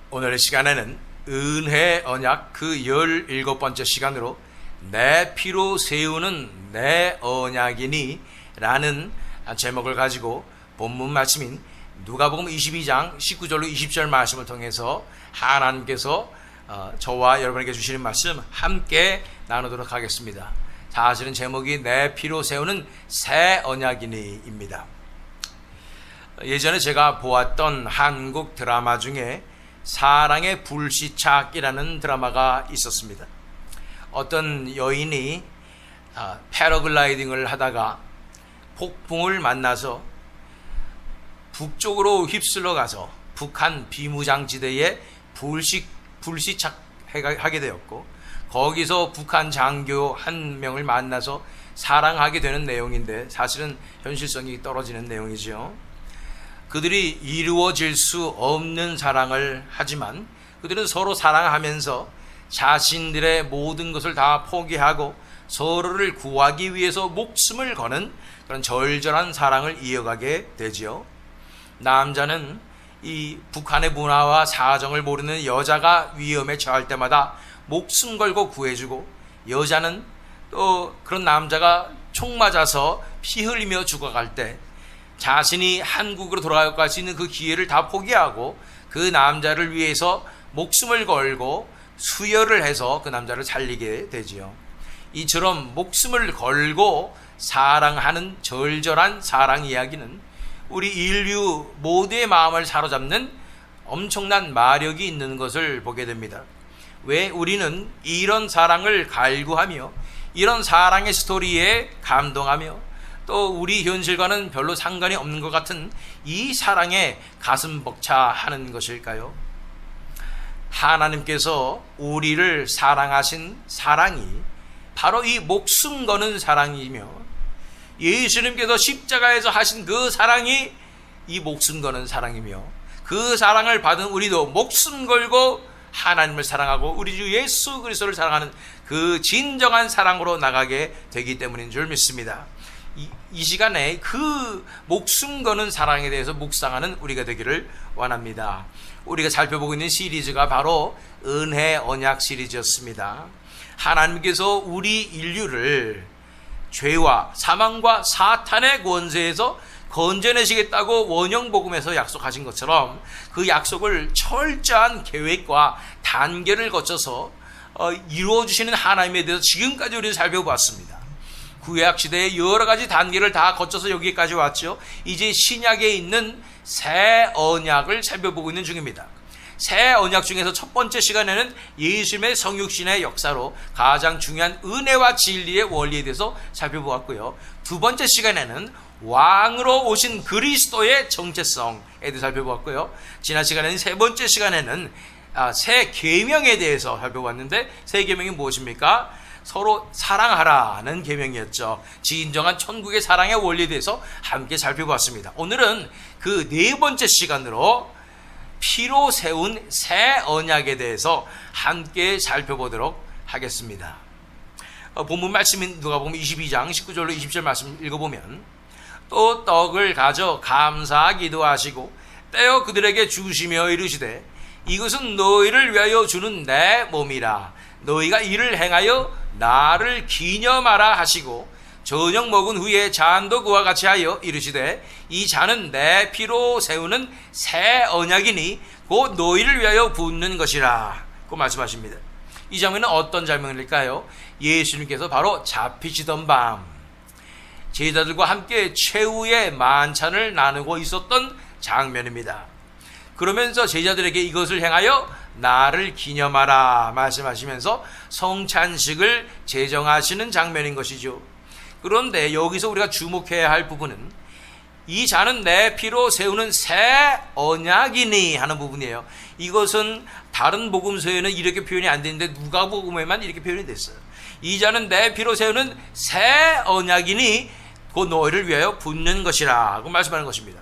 오늘의 시간에는 은혜 언약 그 17번째 시간으로 내 피로 세우는 내 언약이니 라는 제목을 가지고 본문 말씀인 누가복음 22장 19절로 20절 말씀을 통해서 하나님께서 저와 여러분에게 주시는 말씀 함께 나누도록 하겠습니다. 사실은 제목이 내 피로 세우는 새 언약이니입니다. 예전에 제가 보았던 한국 드라마 중에 사랑의 불시착이라는 드라마가 있었습니다. 어떤 여인이 패러글라이딩을 하다가 폭풍을 만나서 북쪽으로 휩쓸러 가서 북한 비무장지대에 불시착하게 되었고, 거기서 북한 장교 한 명을 만나서 사랑하게 되는 내용인데 사실은 현실성이 떨어지는 내용이죠. 그들이 이루어질 수 없는 사랑을 하지만 그들은 서로 사랑하면서 자신들의 모든 것을 다 포기하고 서로를 구하기 위해서 목숨을 거는 그런 절절한 사랑을 이어가게 되지요. 남자는 이 북한의 문화와 사정을 모르는 여자가 위험에 처할 때마다 목숨 걸고 구해주고, 여자는 또 그런 남자가 총 맞아서 피 흘리며 죽어갈 때 자신이 한국으로 돌아갈 수 있는 그 기회를 다 포기하고 그 남자를 위해서 목숨을 걸고 수혈을 해서 그 남자를 살리게 되지요. 이처럼 목숨을 걸고 사랑하는 절절한 사랑 이야기는 우리 인류 모두의 마음을 사로잡는 엄청난 마력이 있는 것을 보게 됩니다. 왜 우리는 이런 사랑을 갈구하며 이런 사랑의 스토리에 감동하며 또 우리 현실과는 별로 상관이 없는 것 같은 이 사랑에 가슴 벅차하는 것일까요? 하나님께서 우리를 사랑하신 사랑이 바로 이 목숨 거는 사랑이며, 예수님께서 십자가에서 하신 그 사랑이 이 목숨 거는 사랑이며, 그 사랑을 받은 우리도 목숨 걸고 하나님을 사랑하고 우리 주 예수 그리스도를 사랑하는 그 진정한 사랑으로 나가게 되기 때문인 줄 믿습니다. 이 시간에 그 목숨 거는 사랑에 대해서 묵상하는 우리가 되기를 원합니다. 우리가 살펴보고 있는 시리즈가 바로 은혜 언약 시리즈였습니다. 하나님께서 우리 인류를 죄와 사망과 사탄의 권세에서 건져내시겠다고 원형복음에서 약속하신 것처럼 그 약속을 철저한 계획과 단계를 거쳐서 이루어주시는 하나님에 대해서 지금까지 우리는 살펴보았습니다. 구약 시대의 여러 가지 단계를 다 거쳐서 여기까지 왔죠. 이제 신약에 있는 새 언약을 살펴보고 있는 중입니다. 새 언약 중에서 첫 번째 시간에는 예수님의 성육신의 역사로 가장 중요한 은혜와 진리의 원리에 대해서 살펴보았고요. 두 번째 시간에는 왕으로 오신 그리스도의 정체성에 대해서 살펴보았고요. 지난 시간에는 세 번째 시간에는 새 계명에 대해서 살펴봤는데, 새 계명이 무엇입니까? 서로 사랑하라는 계명이었죠. 진정한 천국의 사랑의 원리에 대해서 함께 살펴봤습니다. 오늘은 그 네 번째 시간으로 피로 세운 새 언약에 대해서 함께 살펴보도록 하겠습니다. 본문 말씀인 누가복음 22장 19절로 20절 말씀 읽어보면, 또 떡을 가져 감사 기도하시고 떼어 그들에게 주시며 이르시되, 이것은 너희를 위하여 주는 내 몸이라. 너희가 이를 행하여 나를 기념하라 하시고, 저녁 먹은 후에 잔도 그와 같이 하여 이르시되, 이 잔은 내 피로 세우는 새 언약이니 곧 너희를 위하여 붓는 것이라 고 말씀하십니다. 이 장면은 어떤 장면일까요? 예수님께서 바로 잡히시던 밤 제자들과 함께 최후의 만찬을 나누고 있었던 장면입니다. 그러면서 제자들에게 이것을 행하여 나를 기념하라 말씀하시면서 성찬식을 제정하시는 장면인 것이죠. 그런데 여기서 우리가 주목해야 할 부분은 이 잔은 내 피로 세우는 새 언약이니 하는 부분이에요. 이것은 다른 복음서에는 이렇게 표현이 안 되는데 누가복음에만 이렇게 표현이 됐어요. 이 잔은 내 피로 세우는 새 언약이니 곧 너희를 위하여 붓는 것이라고 말씀하는 것입니다.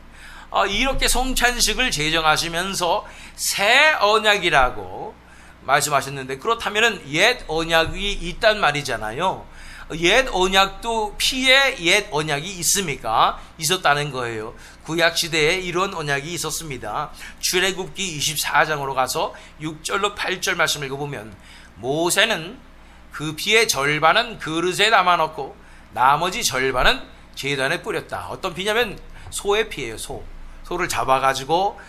이렇게 성찬식을 제정하시면서 새 언약이라고 말씀하셨는데, 그렇다면 옛 언약이 있단 말이잖아요. 옛 언약도 피의 옛 언약이 있습니까? 있었다는 거예요. 구약 시대에 이런 언약이 있었습니다. 출애굽기 24장으로 가서 6절로 8절 말씀을 읽어보면 모세는 그 피의 절반은 그릇에 담아놓고 나머지 절반은 제단에 뿌렸다. 어떤 피냐면 소의 피예요. 소를 잡아가지고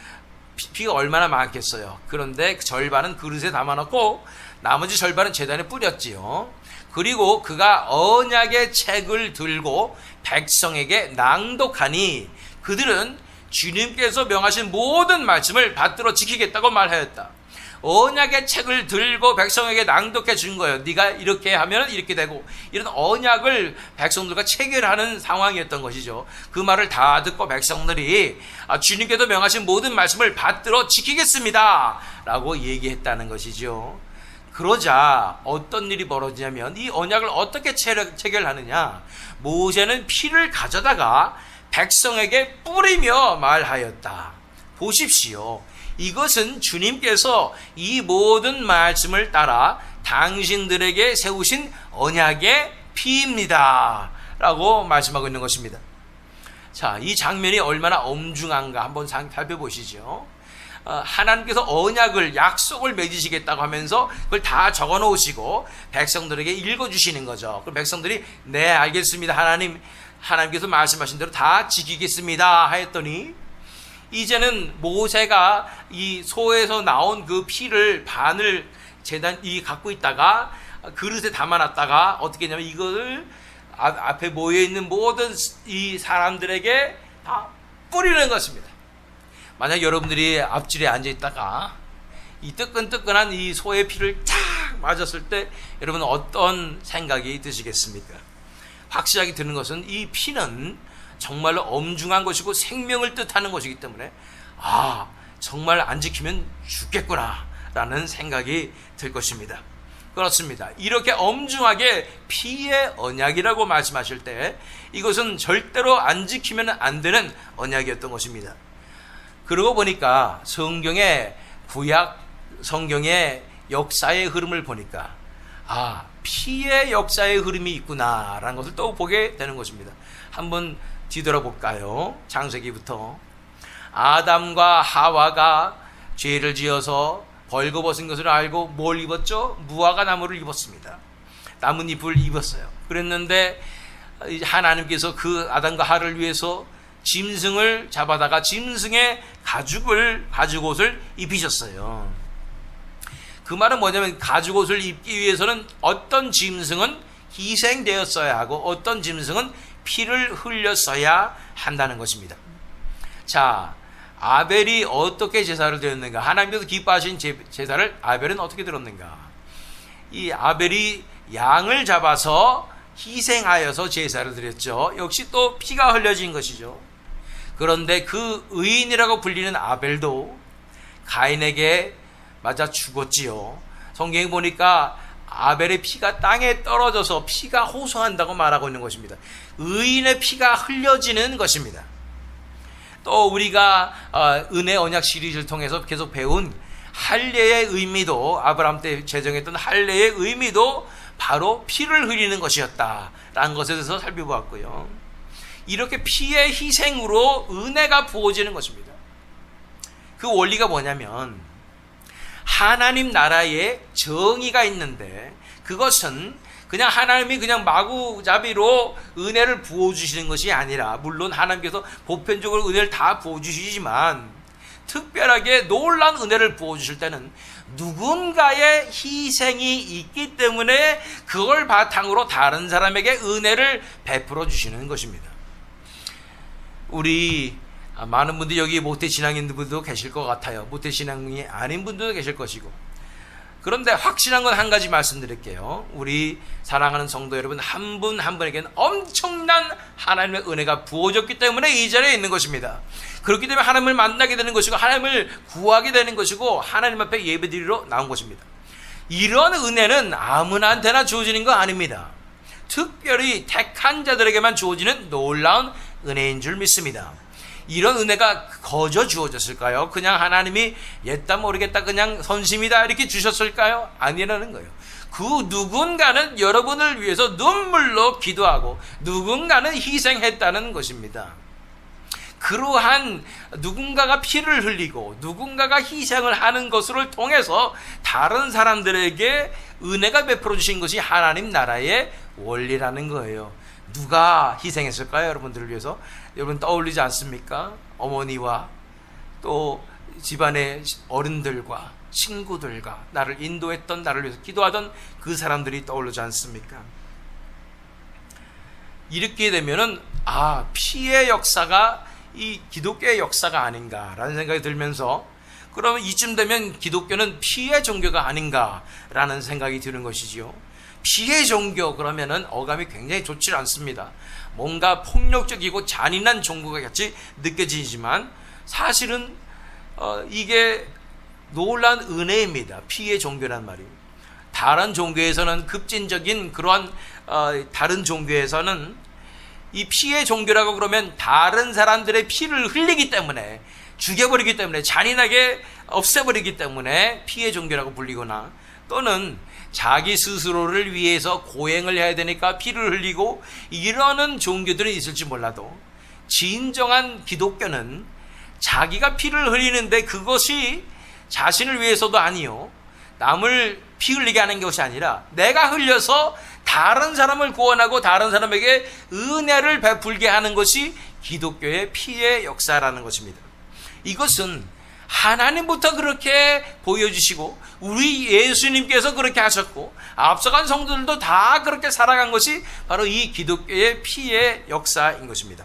피가 얼마나 많겠어요. 그런데 그 절반은 그릇에 담아놓고 나머지 절반은 제단에 뿌렸지요. 그리고 그가 언약의 책을 들고 백성에게 낭독하니 그들은 주님께서 명하신 모든 말씀을 받들어 지키겠다고 말하였다. 언약의 책을 들고 백성에게 낭독해 준 거예요. 네가 이렇게 하면 이렇게 되고, 이런 언약을 백성들과 체결하는 상황이었던 것이죠. 그 말을 다 듣고 백성들이 주님께서 명하신 모든 말씀을 받들어 지키겠습니다 라고 얘기했다는 것이죠. 그러자 어떤 일이 벌어지냐면 이 언약을 어떻게 체결하느냐, 모세는 피를 가져다가 백성에게 뿌리며 말하였다. 보십시오. 이것은 주님께서 이 모든 말씀을 따라 당신들에게 세우신 언약의 피입니다 라고 말씀하고 있는 것입니다. 자, 이 장면이 얼마나 엄중한가 한번 살펴보시죠. 하나님께서 언약을, 약속을 맺으시겠다고 하면서 그걸 다 적어 놓으시고 백성들에게 읽어주시는 거죠. 그럼 백성들이 네 알겠습니다, 하나님께서 말씀하신 대로 다 지키겠습니다 하였더니, 이제는 모세가 이 소에서 나온 그 피를 반을 갖고 있다가 그릇에 담아놨다가 어떻게 했냐면 이걸 앞에 모여있는 모든 이 사람들에게 다 뿌리는 것입니다. 만약 여러분들이 앞줄에 앉아있다가 이 뜨끈뜨끈한 이 소의 피를 탁 맞았을 때 여러분 어떤 생각이 드시겠습니까? 확실하게 드는 것은 이 피는 정말로 엄중한 것이고 생명을 뜻하는 것이기 때문에 정말 안 지키면 죽겠구나 라는 생각이 들 것입니다. 그렇습니다. 이렇게 엄중하게 피의 언약이라고 말씀하실 때 이것은 절대로 안 지키면 안 되는 언약이었던 것입니다. 그러고 보니까 구약 성경의 역사의 흐름을 보니까 피의 역사의 흐름이 있구나라는 것을 또 보게 되는 것입니다. 한번 뒤돌아볼까요? 창세기부터 아담과 하와가 죄를 지어서 벌거벗은 것을 알고 뭘 입었죠? 무화과 나무를 입었습니다. 나뭇잎을 입었어요. 그랬는데 하나님께서 그 아담과 하와를 위해서 짐승을 잡아다가 짐승의 가죽옷을 입히셨어요. 그 말은 뭐냐면 가죽옷을 입기 위해서는 어떤 짐승은 희생되었어야 하고 어떤 짐승은 피를 흘렸어야 한다는 것입니다. 자, 아벨이 어떻게 제사를 드렸는가? 하나님께서 기뻐하신 제사를 아벨은 어떻게 드렸는가? 이 아벨이 양을 잡아서 희생하여서 제사를 드렸죠. 역시 또 피가 흘려진 것이죠. 그런데 그 의인이라고 불리는 아벨도 가인에게 맞아 죽었지요. 성경에 보니까 아벨의 피가 땅에 떨어져서 피가 호소한다고 말하고 있는 것입니다. 의인의 피가 흘려지는 것입니다. 또 우리가 은혜 언약 시리즈를 통해서 계속 배운 할례의 의미도, 아브라함 때 제정했던 할례의 의미도 바로 피를 흘리는 것이었다라는 것에 대해서 살펴보았고요. 이렇게 피의 희생으로 은혜가 부어지는 것입니다. 그 원리가 뭐냐면 하나님 나라에 정의가 있는데 그것은 그냥 하나님이 그냥 마구잡이로 은혜를 부어주시는 것이 아니라, 물론 하나님께서 보편적으로 은혜를 다 부어주시지만 특별하게 놀라운 은혜를 부어주실 때는 누군가의 희생이 있기 때문에 그걸 바탕으로 다른 사람에게 은혜를 베풀어 주시는 것입니다. 우리 많은 분들이 여기 모태신앙인 분들도 계실 것 같아요. 모태신앙이 아닌 분들도 계실 것이고. 그런데 확실한 건 한 가지 말씀드릴게요. 우리 사랑하는 성도 여러분 한 분 한 분에게는 엄청난 하나님의 은혜가 부어졌기 때문에 이 자리에 있는 것입니다. 그렇기 때문에 하나님을 만나게 되는 것이고 하나님을 구하게 되는 것이고 하나님 앞에 예배드리러 나온 것입니다. 이런 은혜는 아무나한테나 주어지는 거 아닙니다. 특별히 택한 자들에게만 주어지는 놀라운 은혜인 줄 믿습니다. 이런 은혜가 거저 주어졌을까요? 그냥 하나님이 옛다 모르겠다 그냥 선심이다 이렇게 주셨을까요? 아니라는 거예요. 그 누군가는 여러분을 위해서 눈물로 기도하고 누군가는 희생했다는 것입니다. 그러한 누군가가 피를 흘리고 누군가가 희생을 하는 것을 통해서 다른 사람들에게 은혜가 베풀어 주신 것이 하나님 나라의 원리라는 거예요. 누가 희생했을까요? 여러분들을 위해서 여러분 떠올리지 않습니까? 어머니와 또 집안의 어른들과 친구들과 나를 인도했던, 나를 위해서 기도하던 그 사람들이 떠오르지 않습니까? 이렇게 되면은 피의 역사가 이 기독교의 역사가 아닌가라는 생각이 들면서, 그러면 이쯤 되면 기독교는 피의 종교가 아닌가라는 생각이 드는 것이지요. 피의 종교 그러면은 어감이 굉장히 좋지 않습니다. 뭔가 폭력적이고 잔인한 종교가 같이 느껴지지만 사실은 이게 놀라운 은혜입니다. 피의 종교란 말이. 다른 종교에서는 급진적인 그러한 다른 종교에서는 이 피의 종교라고 그러면 다른 사람들의 피를 흘리기 때문에, 죽여버리기 때문에, 잔인하게 없애버리기 때문에 피의 종교라고 불리거나, 또는 자기 스스로를 위해서 고행을 해야 되니까 피를 흘리고 이러는 종교들은 있을지 몰라도, 진정한 기독교는 자기가 피를 흘리는데 그것이 자신을 위해서도 아니요, 남을 피 흘리게 하는 것이 아니라 내가 흘려서 다른 사람을 구원하고 다른 사람에게 은혜를 베풀게 하는 것이 기독교의 피의 역사라는 것입니다. 이것은 하나님부터 그렇게 보여주시고 우리 예수님께서 그렇게 하셨고 앞서간 성도들도 다 그렇게 살아간 것이 바로 이 기독교의 피의 역사인 것입니다.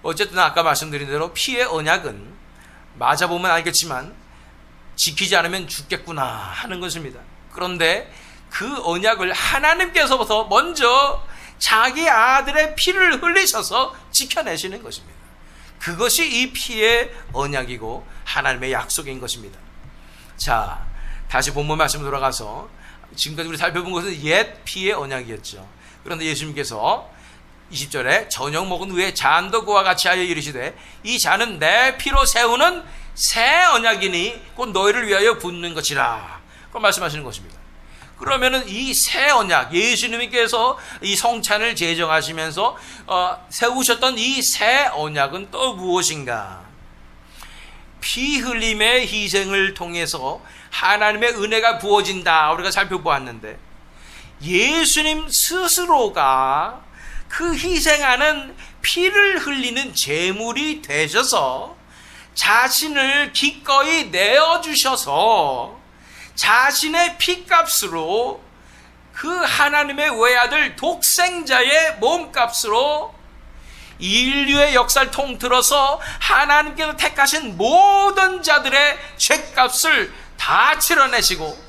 어쨌든 아까 말씀드린 대로 피의 언약은 맞아보면 알겠지만 지키지 않으면 죽겠구나 하는 것입니다. 그런데 그 언약을 하나님께서부터 먼저 자기 아들의 피를 흘리셔서 지켜내시는 것입니다. 그것이 이 피의 언약이고 하나님의 약속인 것입니다. 자, 다시 본문 말씀 돌아가서 지금까지 우리 살펴본 것은 옛 피의 언약이었죠. 그런데 예수님께서 20절에 저녁 먹은 후에 잔도 그와 같이 하여 이르시되 이 잔은 내 피로 세우는 새 언약이니 곧 너희를 위하여 붓는 것이라, 그 말씀하시는 것입니다. 그러면은 이 새 언약, 예수님께서 이 성찬을 제정하시면서 세우셨던 이 새 언약은 또 무엇인가? 피 흘림의 희생을 통해서 하나님의 은혜가 부어진다, 우리가 살펴보았는데, 예수님 스스로가 그 희생하는 피를 흘리는 제물이 되셔서 자신을 기꺼이 내어주셔서 자신의 피값으로 그 하나님의 외아들 독생자의 몸값으로 인류의 역사를 통틀어서 하나님께서 택하신 모든 자들의 죄값을 다 치러내시고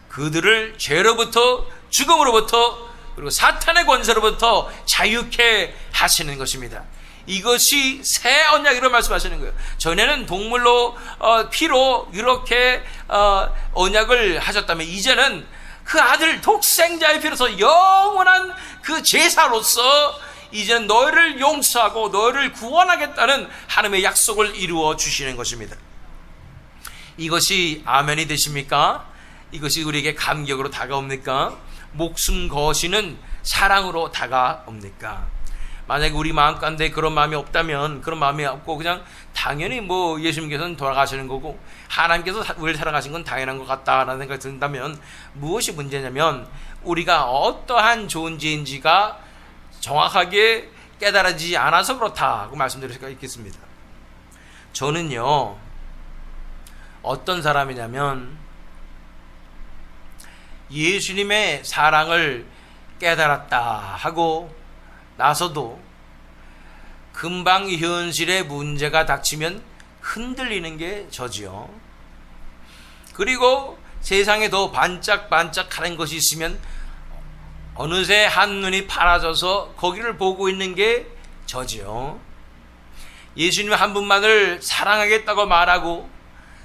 그들을 죄로부터, 죽음으로부터, 그리고 사탄의 권세로부터 자유케 하시는 것입니다. 이것이 새 언약이라고 말씀하시는 거예요. 전에는 동물로 피로 이렇게 언약을 하셨다면 이제는 그 아들 독생자의 피로서 영원한 그 제사로서 이제는 너희를 용서하고 너희를 구원하겠다는 하나님의 약속을 이루어 주시는 것입니다. 이것이 아멘이 되십니까? 이것이 우리에게 감격으로 다가옵니까? 목숨 거시는 사랑으로 다가옵니까? 만약에 우리 마음 가운데 그런 마음이 없다면, 그런 마음이 없고 그냥 당연히 예수님께서는 돌아가시는 거고 하나님께서 우리를 사랑하신 건 당연한 것 같다라는 생각이 든다면, 무엇이 문제냐면 우리가 어떠한 존재인지가 정확하게 깨달아지지 않아서 그렇다고 말씀드릴 수가 있겠습니다. 저는요, 어떤 사람이냐면 예수님의 사랑을 깨달았다 하고 나서도 금방 현실의 문제가 닥치면 흔들리는 게 저지요. 그리고 세상에 더 반짝반짝하는 것이 있으면 어느새 한눈이 파라져서 거기를 보고 있는 게 저지요. 예수님 한 분만을 사랑하겠다고 말하고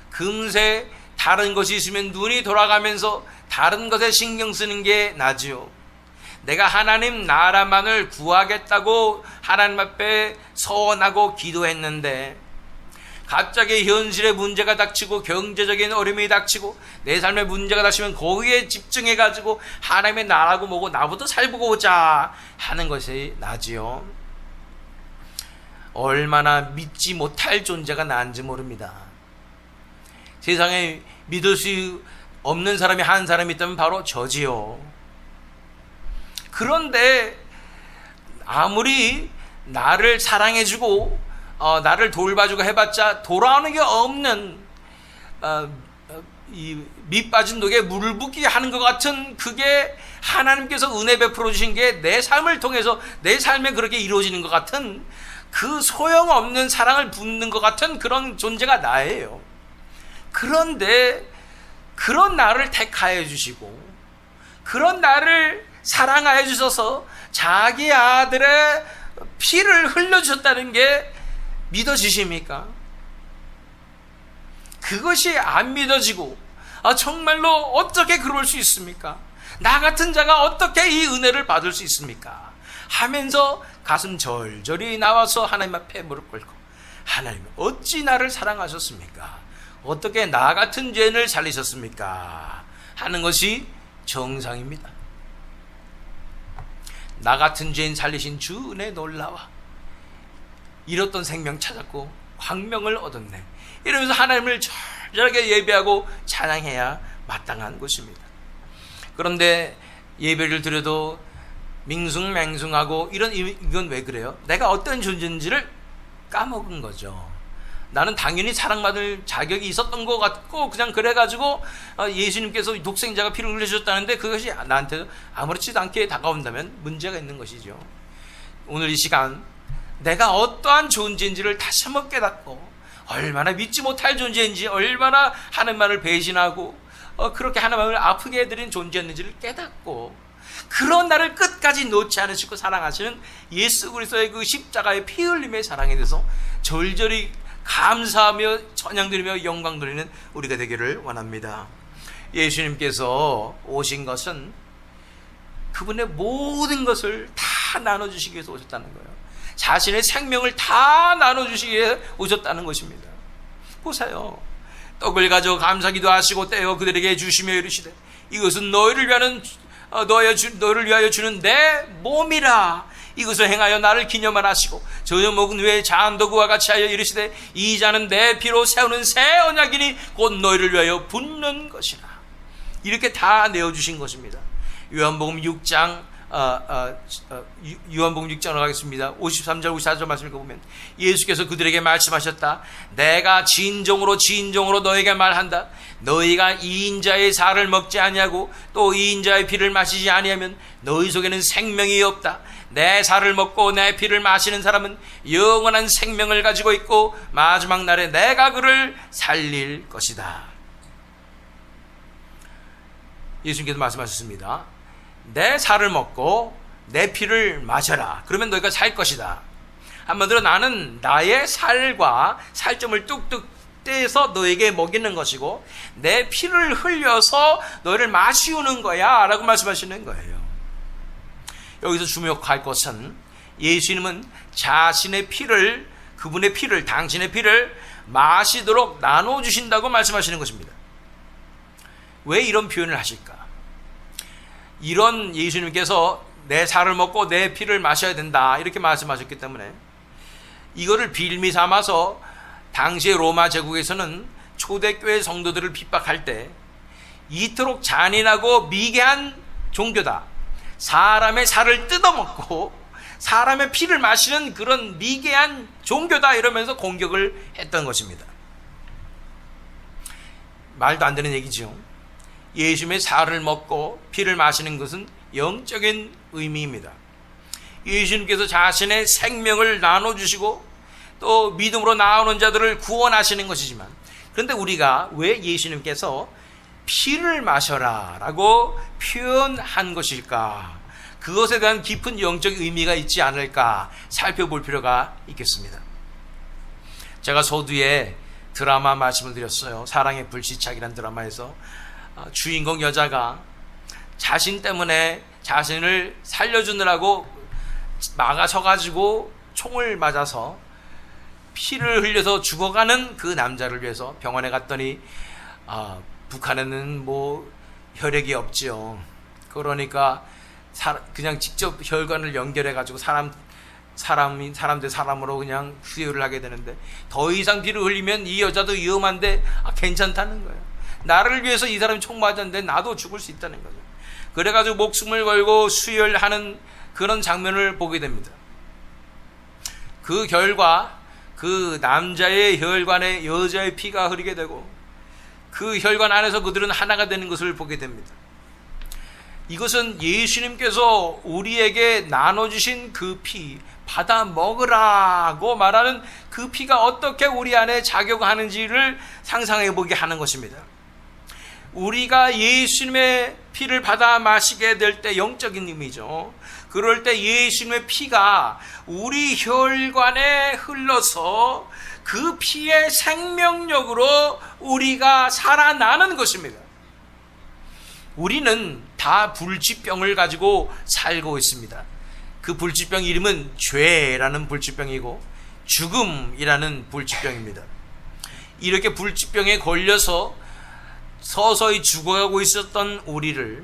금세 다른 것이 있으면 눈이 돌아가면서 다른 것에 신경 쓰는 게 나지요. 내가 하나님 나라만을 구하겠다고 하나님 앞에 서원하고 기도했는데 갑자기 현실의 문제가 닥치고 경제적인 어려움이 닥치고 내 삶의 문제가 닥치면 거기에 집중해가지고 하나님의 나라고 뭐고 나부터 살보고 오자 하는 것이 나지요. 얼마나 믿지 못할 존재가 나은지 모릅니다. 세상에 믿을 수 없는 사람이 한 사람이 있다면 바로 저지요. 그런데 아무리 나를 사랑해주고 나를 돌봐주고 해봤자 돌아오는 게 없는 이 밑빠진 독에 물을 붓게 하는 것 같은, 그게 하나님께서 은혜 베풀어 주신 게 내 삶을 통해서 내 삶에 그렇게 이루어지는 것 같은, 그 소용없는 사랑을 붓는 것 같은 그런 존재가 나예요. 그런데 그런 나를 택하여 주시고 그런 나를 사랑하여 주셔서 자기 아들의 피를 흘려주셨다는 게 믿어지십니까? 그것이 안 믿어지고 정말로 어떻게 그럴 수 있습니까? 나 같은 자가 어떻게 이 은혜를 받을 수 있습니까? 하면서 가슴 절절히 나와서 하나님 앞에 무릎 꿇고, 하나님 어찌 나를 사랑하셨습니까? 어떻게 나 같은 죄인을 살리셨습니까? 하는 것이 정상입니다. 나 같은 죄인 살리신 주 은혜 놀라와, 잃었던 생명 찾았고 광명을 얻었네, 이러면서 하나님을 절절하게 예배하고 찬양해야 마땅한 것입니다. 그런데 예배를 드려도 밍숭맹숭하고 이건 왜 그래요? 내가 어떤 존재인지를 까먹은 거죠. 나는 당연히 사랑받을 자격이 있었던 것 같고 그냥 그래가지고 예수님께서 독생자가 피를 흘려주셨다는데 그것이 나한테 아무렇지도 않게 다가온다면 문제가 있는 것이죠. 오늘 이 시간 내가 어떠한 존재인지를 다시 한번 깨닫고, 얼마나 믿지 못할 존재인지, 얼마나 하나님만을 배신하고 그렇게 하나님을 아프게 해드린 존재였는지를 깨닫고, 그런 나를 끝까지 놓지 않으시고 사랑하시는 예수 그리스도의 그 십자가의 피 흘림의 사랑에 대해서 절절히 감사하며 찬양드리며 영광 돌리는 우리가 되기를 원합니다. 예수님께서 오신 것은 그분의 모든 것을 다 나눠주시기 위해서 오셨다는 거예요. 자신의 생명을 다 나눠주시기 위해 오셨다는 것입니다. 보세요. 떡을 가져 감사기도 하시고 떼어 그들에게 주시며 이르시되, 이것은 너희를 위하여 주는 내 몸이라. 이것을 행하여 나를 기념하시고 저녁 먹은 후에 잔도 그와 같이 하여 이르시되, 이 잔은 내 피로 세우는 새 언약이니 곧 너희를 위하여 붓는 것이라. 이렇게 다 내어주신 것입니다. 요한복음 6장 요한복음 6장으로 가겠습니다. 53절 54절 말씀을 보면 예수께서 그들에게 말씀하셨다. 내가 진정으로 너에게 말한다. 너희가 이 인자의 살을 먹지 아니하고 또 이 인자의 피를 마시지 아니하면 너희 속에는 생명이 없다. 내 살을 먹고 내 피를 마시는 사람은 영원한 생명을 가지고 있고 마지막 날에 내가 그를 살릴 것이다. 예수님께서 말씀하셨습니다. 내 살을 먹고 내 피를 마셔라. 그러면 너희가 살 것이다. 한마디로 나는 나의 살과 살점을 뚝뚝 떼서 너에게 먹이는 것이고 내 피를 흘려서 너희를 마시우는 거야 라고 말씀하시는 거예요. 여기서 주목할 것은 예수님은 자신의 피를, 그분의 피를, 당신의 피를 마시도록 나눠주신다고 말씀하시는 것입니다. 왜 이런 표현을 하실까? 이런 예수님께서 내 살을 먹고 내 피를 마셔야 된다 이렇게 말씀하셨기 때문에 이거를 빌미 삼아서 당시의 로마 제국에서는 초대교회 성도들을 핍박할 때 이토록 잔인하고 미개한 종교다, 사람의 살을 뜯어먹고 사람의 피를 마시는 그런 미개한 종교다 이러면서 공격을 했던 것입니다. 말도 안 되는 얘기죠. 예수님의 살을 먹고 피를 마시는 것은 영적인 의미입니다. 예수님께서 자신의 생명을 나눠주시고 또 믿음으로 나오는 자들을 구원하시는 것이지만, 그런데 우리가 왜 예수님께서 피를 마셔라 라고 표현한 것일까? 그것에 대한 깊은 영적 의미가 있지 않을까 살펴볼 필요가 있겠습니다. 제가 서두에 드라마 말씀을 드렸어요. 사랑의 불시착이라는 드라마에서 주인공 여자가 자신 때문에 자신을 살려주느라고 막아서가지고 총을 맞아서 피를 흘려서 죽어가는 그 남자를 위해서 병원에 갔더니 북한에는 뭐 혈액이 없지요. 그러니까 그냥 직접 혈관을 연결해 가지고 사람 대 사람으로 그냥 수혈을 하게 되는데, 더 이상 피를 흘리면 이 여자도 위험한데 괜찮다는 거예요. 나를 위해서 이 사람이 총 맞았는데 나도 죽을 수 있다는 거죠. 그래가지고 목숨을 걸고 수혈하는 그런 장면을 보게 됩니다. 그 결과 그 남자의 혈관에 여자의 피가 흐르게 되고, 그 혈관 안에서 그들은 하나가 되는 것을 보게 됩니다. 이것은 예수님께서 우리에게 나눠주신 그 피, 받아 먹으라고 말하는 그 피가 어떻게 우리 안에 작용하는지를 상상해 보게 하는 것입니다. 우리가 예수님의 피를 받아 마시게 될 때, 영적인 의미죠. 그럴 때 예수님의 피가 우리 혈관에 흘러서 그 피의 생명력으로 우리가 살아나는 것입니다. 우리는 다 불치병을 가지고 살고 있습니다. 그 불치병 이름은 죄라는 불치병이고 죽음이라는 불치병입니다. 이렇게 불치병에 걸려서 서서히 죽어가고 있었던 우리를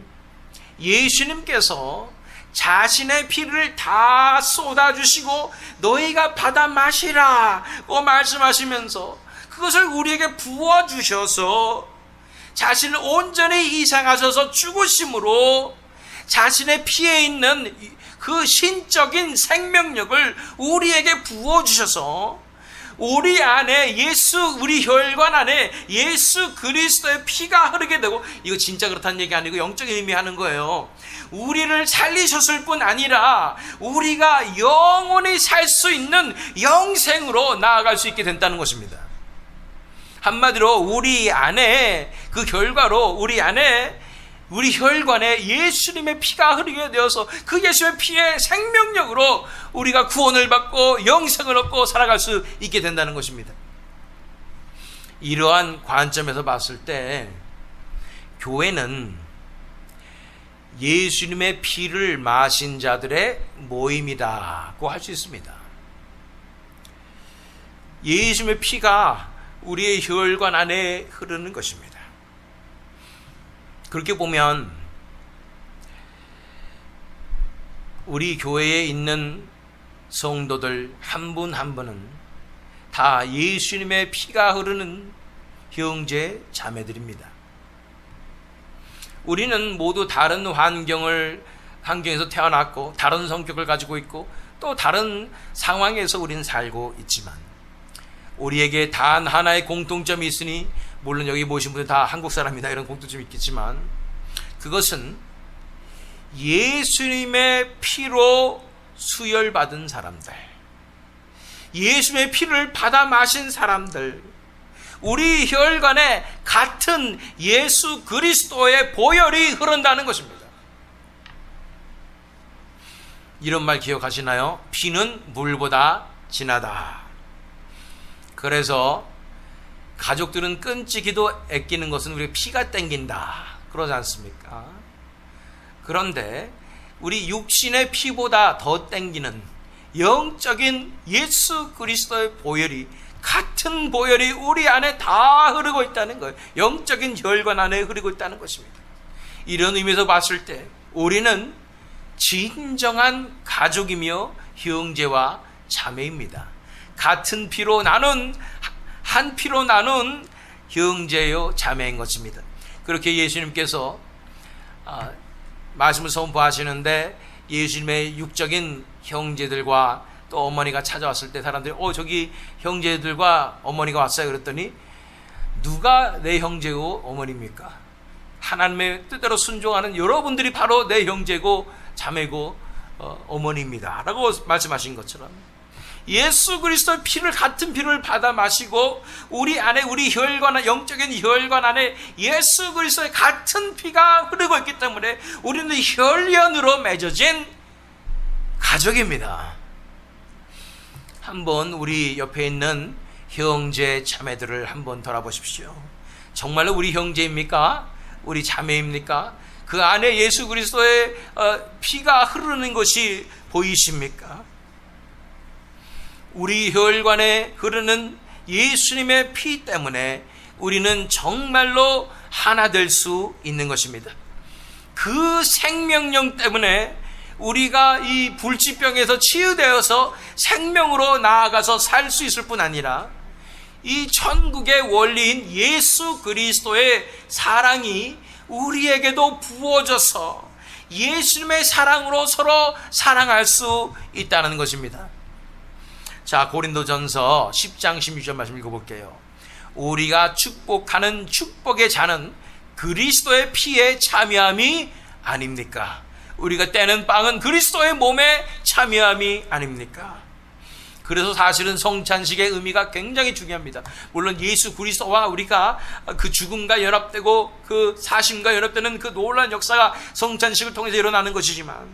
예수님께서 자신의 피를 다 쏟아주시고 너희가 받아 마시라고 말씀하시면서 그것을 우리에게 부어주셔서 자신을 온전히 희생하셔서 죽으심으로 자신의 피에 있는 그 신적인 생명력을 우리에게 부어주셔서 우리 안에 우리 혈관 안에 예수 그리스도의 피가 흐르게 되고, 이거 진짜 그렇다는 얘기 아니고 영적인 의미하는 거예요. 우리를 살리셨을 뿐 아니라 우리가 영원히 살 수 있는 영생으로 나아갈 수 있게 된다는 것입니다. 한마디로 우리 안에 그 결과로 우리 혈관에 예수님의 피가 흐르게 되어서 그 예수님의 피의 생명력으로 우리가 구원을 받고 영생을 얻고 살아갈 수 있게 된다는 것입니다. 이러한 관점에서 봤을 때 교회는 예수님의 피를 마신 자들의 모임이다고 할 수 있습니다. 예수님의 피가 우리의 혈관 안에 흐르는 것입니다. 그렇게 보면 우리 교회에 있는 성도들 한 분 한 분은 다 예수님의 피가 흐르는 형제 자매들입니다. 우리는 모두 다른 환경에서 태어났고 다른 성격을 가지고 있고 또 다른 상황에서 우리는 살고 있지만 우리에게 단 하나의 공통점이 있으니, 물론 여기 모신 분들 다 한국 사람이다 이런 공통점이 있겠지만, 그것은 예수님의 피로 수혈받은 사람들, 예수님의 피를 받아 마신 사람들, 우리 혈관에 같은 예수 그리스도의 보혈이 흐른다는 것입니다. 이런 말 기억하시나요? 피는 물보다 진하다. 그래서 가족들은 끈질기도 애끼는 것은 우리가 피가 땡긴다 그러지 않습니까? 그런데 우리 육신의 피보다 더 땡기는 영적인 예수 그리스도의 보혈이, 같은 보혈이 우리 안에 다 흐르고 있다는 거예요. 영적인 혈관 안에 흐르고 있다는 것입니다. 이런 의미에서 봤을 때 우리는 진정한 가족이며 형제와 자매입니다. 같은 피로 나눈, 한 피로 나눈 형제요 자매인 것입니다. 그렇게 예수님께서 말씀을 선포하시는데, 예수님의 육적인 형제들과 또 어머니가 찾아왔을 때 사람들이 저기 형제들과 어머니가 왔어요 그랬더니, 누가 내 형제고 어머니입니까? 하나님의 뜻대로 순종하는 여러분들이 바로 내 형제고 자매고 어머니입니다 라고 말씀하신 것처럼, 예수 그리스도의 피를, 같은 피를 받아 마시고 우리 안에, 우리 혈관, 영적인 혈관 안에 예수 그리스도의 같은 피가 흐르고 있기 때문에 우리는 혈연으로 맺어진 가족입니다. 한번 우리 옆에 있는 형제 자매들을 한번 돌아보십시오. 정말로 우리 형제입니까? 우리 자매입니까? 그 안에 예수 그리스도의 피가 흐르는 것이 보이십니까? 우리 혈관에 흐르는 예수님의 피 때문에 우리는 정말로 하나 될 수 있는 것입니다. 그 생명력 때문에 우리가 이 불치병에서 치유되어서 생명으로 나아가서 살 수 있을 뿐 아니라 이 천국의 원리인 예수 그리스도의 사랑이 우리에게도 부어져서 예수님의 사랑으로 서로 사랑할 수 있다는 것입니다. 자, 고린도전서 10장 16절 말씀 읽어볼게요. 우리가 축복하는 축복의 잔은 그리스도의 피에 참여함이 아닙니까? 우리가 떼는 빵은 그리스도의 몸에 참여함이 아닙니까? 그래서 사실은 성찬식의 의미가 굉장히 중요합니다. 물론 예수 그리스도와 우리가 그 죽음과 연합되고 그 사심과 연합되는 그 놀라운 역사가 성찬식을 통해서 일어나는 것이지만,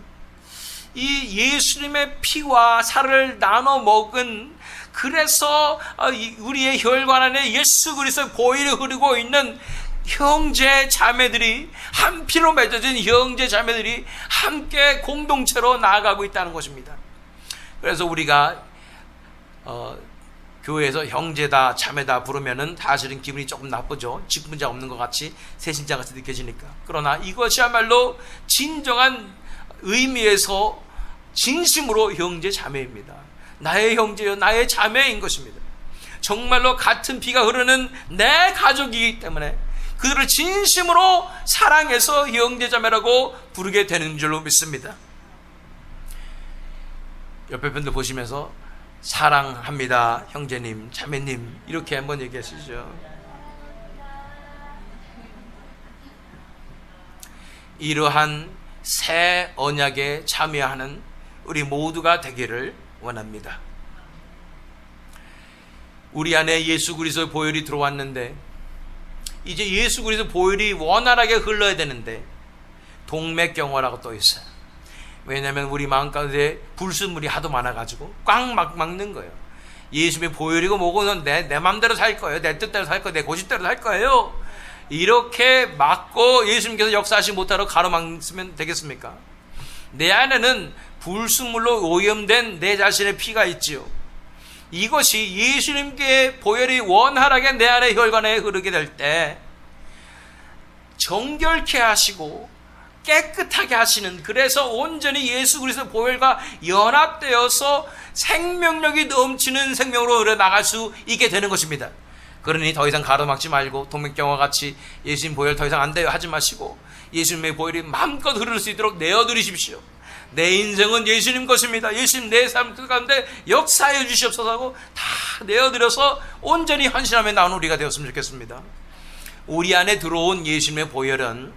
이 예수님의 피와 살을 나눠 먹은, 그래서 우리의 혈관 안에 예수 그리스도의 보혈이 흐르고 있는 형제 자매들이, 한 피로 맺어진 형제 자매들이 함께 공동체로 나아가고 있다는 것입니다. 그래서 우리가 교회에서 형제다 자매다 부르면은 사실은 기분이 조금 나쁘죠. 직분자 없는 것 같이, 세신자 같이 느껴지니까. 그러나 이것이야말로 진정한 의미에서 진심으로 형제 자매입니다. 나의 형제요 나의 자매인 것입니다. 정말로 같은 피가 흐르는 내 가족이기 때문에 그들을 진심으로 사랑해서 형제 자매라고 부르게 되는 줄로 믿습니다. 옆에 분들 보시면서 사랑합니다 형제님 자매님 이렇게 한번 얘기하시죠. 이러한 새 언약에 참여하는 우리 모두가 되기를 원합니다. 우리 안에 예수 그리스도의 보혈이 들어왔는데 이제 예수 그리스도의 보혈이 원활하게 흘러야 되는데 동맥경화라고 또 있어요. 왜냐하면 우리 마음 가운데 불순물이 하도 많아가지고 꽉 막는 거예요. 예수님의 보혈이고 뭐고 내 맘대로 살 거예요. 내 뜻대로 살 거예요. 내 고집대로 살 거예요. 이렇게 막고 예수님께서 역사하시지 못하러 가로막으면 되겠습니까? 내 안에는 불순물로 오염된 내 자신의 피가 있지요. 이것이 예수님께 보혈이 원활하게 내 안의 혈관에 흐르게 될 때 정결케 하시고 깨끗하게 하시는, 그래서 온전히 예수 그리스도 보혈과 연합되어서 생명력이 넘치는 생명으로 흘러나갈 수 있게 되는 것입니다. 그러니 더 이상 가로막지 말고 동맥경화 같이 예수님 보혈 더 이상 안 돼요 하지 마시고 예수님의 보혈이 마음껏 흐를 수 있도록 내어드리십시오. 내 인생은 예수님 것입니다. 예수님 내 삶 가운데 역사해 주시옵소서 하고 다 내어드려서 온전히 헌신하며 나온 우리가 되었으면 좋겠습니다. 우리 안에 들어온 예수님의 보혈은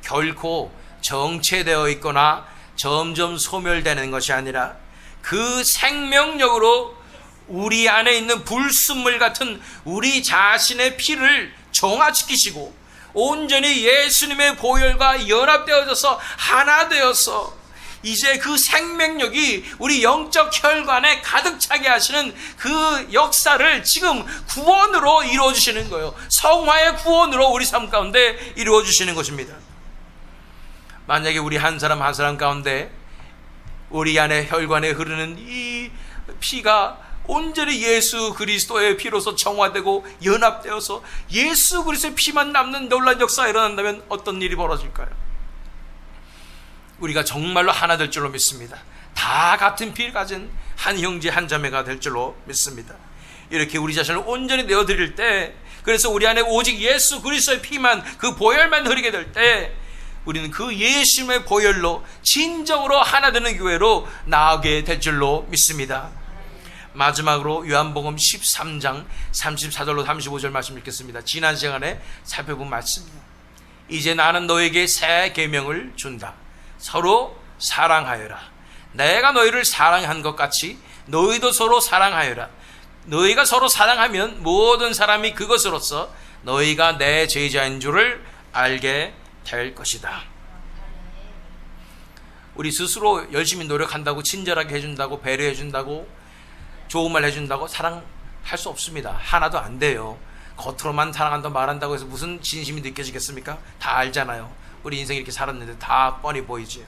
결코 정체되어 있거나 점점 소멸되는 것이 아니라 그 생명력으로 우리 안에 있는 불순물 같은 우리 자신의 피를 정화시키시고 온전히 예수님의 보혈과 연합되어져서 하나 되어서 이제 그 생명력이 우리 영적 혈관에 가득 차게 하시는 그 역사를 지금 구원으로 이루어 주시는 거예요. 성화의 구원으로 우리 삶 가운데 이루어 주시는 것입니다. 만약에 우리 한 사람 한 사람 가운데 우리 안에 혈관에 흐르는 이 피가 온전히 예수 그리스도의 피로서 정화되고 연합되어서 예수 그리스도의 피만 남는 놀라운 역사가 일어난다면 어떤 일이 벌어질까요? 우리가 정말로 하나 될 줄로 믿습니다. 다 같은 피를 가진 한 형제 한 자매가 될 줄로 믿습니다. 이렇게 우리 자신을 온전히 내어드릴 때, 그래서 우리 안에 오직 예수 그리스도의 피만, 그 보혈만 흐르게 될 때 우리는 그 예수님의 보혈로 진정으로 하나 되는 교회로 나아가게 될 줄로 믿습니다. 마지막으로 요한복음 13장 34절로 35절 말씀 읽겠습니다. 지난 시간에 살펴본 말씀이에요. 이제 나는 너에게 새 계명을 준다. 서로 사랑하여라. 내가 너희를 사랑한 것 같이 너희도 서로 사랑하여라. 너희가 서로 사랑하면 모든 사람이 그것으로서 너희가 내 제자인 줄을 알게 될 것이다. 우리 스스로 열심히 노력한다고, 친절하게 해준다고, 배려해준다고, 좋은 말 해준다고 사랑할 수 없습니다. 하나도 안 돼요. 겉으로만 사랑한다고 말한다고 해서 무슨 진심이 느껴지겠습니까? 다 알잖아요. 우리 인생 이렇게 살았는데 다 뻔히 보이지요.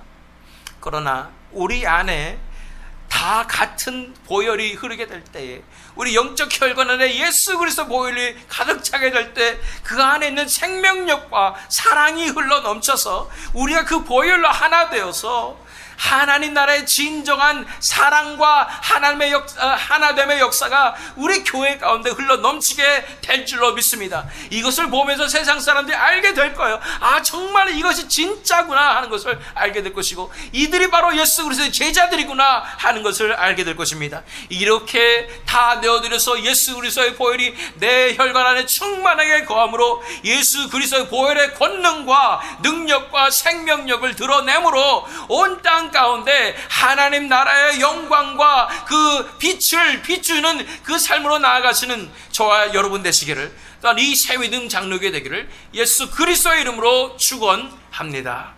그러나 우리 안에 다 같은 보혈이 흐르게 될 때에, 우리 영적 혈관 안에 예수 그리스도 보혈이 가득 차게 될 때 그 안에 있는 생명력과 사랑이 흘러 넘쳐서 우리가 그 보혈로 하나 되어서 하나님 나라의 진정한 사랑과 하나님의 하나됨의 역사가 우리 교회 가운데 흘러 넘치게 될 줄로 믿습니다. 이것을 보면서 세상 사람들이 알게 될 거예요. 아, 정말 이것이 진짜구나 하는 것을 알게 될 것이고, 이들이 바로 예수 그리스도의 제자들이구나 하는 것을 알게 될 것입니다. 이렇게 다 내어드려서 예수 그리스도의 보혈이 내 혈관 안에 충만하게 거함으로 예수 그리스도의 보혈의 권능과 능력과 생명력을 드러내므로 온 땅 가운데 하나님 나라의 영광과 그 빛을 비추는 그 삶으로 나아가시는 저와 여러분 되시기를, 또한 이 새위등 장로교회 되기를 예수 그리스도의 이름으로 축원합니다.